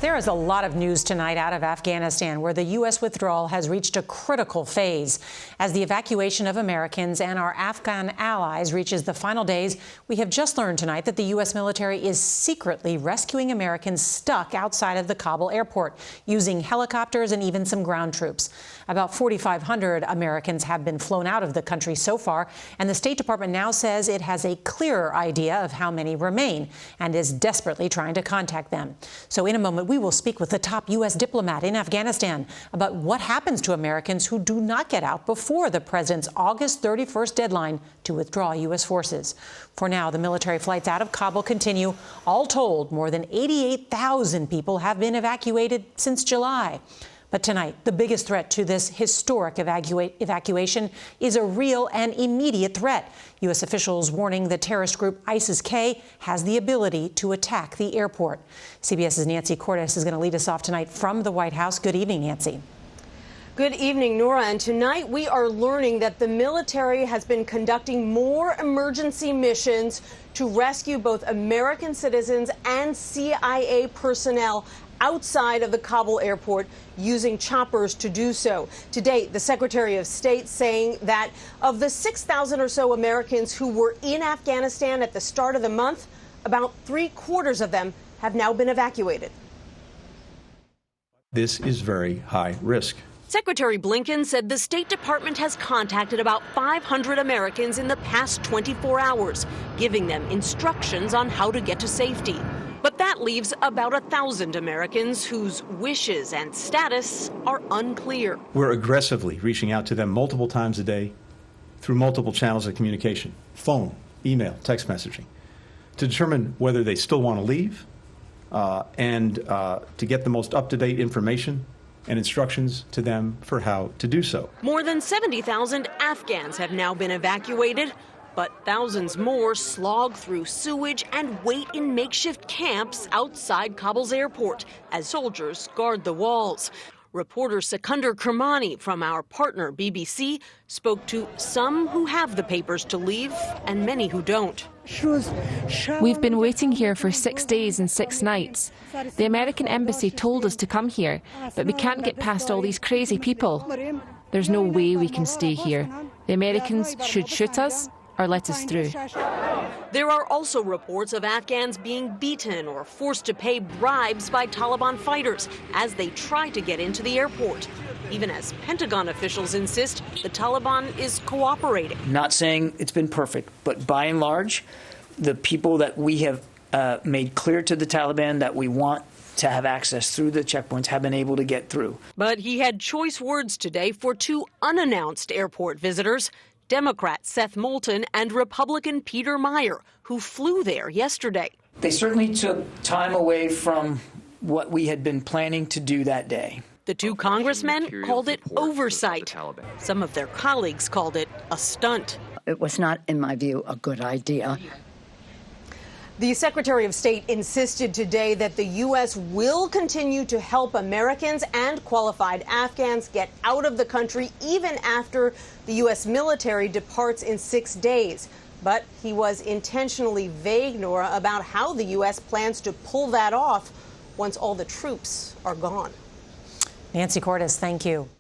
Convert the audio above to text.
There is a lot of news tonight out of Afghanistan, where the U.S. withdrawal has reached a critical phase. As the evacuation of Americans and our Afghan allies reaches the final days, we have just learned tonight that the U.S. military is secretly rescuing Americans stuck outside of the Kabul airport, using helicopters and even some ground troops. About 4,500 Americans have been flown out of the country so far, and the State Department now says it has a clearer idea of how many remain and is desperately trying to contact them. So in a moment, we will speak with the top U.S. diplomat in Afghanistan about what happens to Americans who do not get out before the president's August 31st deadline to withdraw U.S. forces. For now, the military flights out of Kabul continue. All told, more than 88,000 people have been evacuated since July. But tonight, the biggest threat to this historic evacuation is a real and immediate threat. U.S. officials warning the terrorist group ISIS-K has the ability to attack the airport. CBS's Nancy Cordes is going to lead us off tonight from the White House. Good evening, Nancy. Good evening, Norah. And tonight we are learning that the military has been conducting more emergency missions to rescue both American citizens and CIA personnel outside of the Kabul airport, using choppers to do so. To date, the Secretary of State saying that of the 6,000 or so Americans who were in Afghanistan at the start of the month, about 3/4 of them have now been evacuated. This is very high risk. Secretary Blinken said the State Department has contacted about 500 Americans in the past 24 hours, giving them instructions on how to get to safety. But that leaves about 1,000 Americans whose wishes and status are unclear. We're aggressively reaching out to them multiple times a day through multiple channels of communication, phone, email, text messaging, to determine whether they still want to leave and to get the most up-to-date information and instructions to them for how to do so. More than 70,000 Afghans have now been evacuated, but thousands more slog through sewage and wait in makeshift camps outside Kabul's airport as soldiers guard the walls. Reporter Sikander Kermani from our partner BBC spoke to some who have the papers to leave and many who don't. We've been waiting here for 6 days and 6 nights. The American embassy told us to come here, but we can't get past all these crazy people. There's no way we can stay here. The Americans should shoot us or let us through. There are also reports of Afghans being beaten or forced to pay bribes by Taliban fighters as they try to get into the airport, even as Pentagon officials insist the Taliban is cooperating. Not saying it's been perfect, but by and large, the people that we have made clear to the Taliban that we want to have access through the checkpoints have been able to get through. But he had choice words today for 2 unannounced airport visitors, Democrat Seth Moulton and Republican Peter Meyer, who flew there yesterday. They certainly took time away from what we had been planning to do that day. The 2 congressmen called it oversight. Some of their colleagues called it a stunt. It was not, in my view, a good idea. The Secretary of State insisted today that the U.S. will continue to help Americans and qualified Afghans get out of the country even after the U.S. military departs in 6 days. But he was intentionally vague, Norah, about how the U.S. plans to pull that off once all the troops are gone. Nancy Cordes, thank you.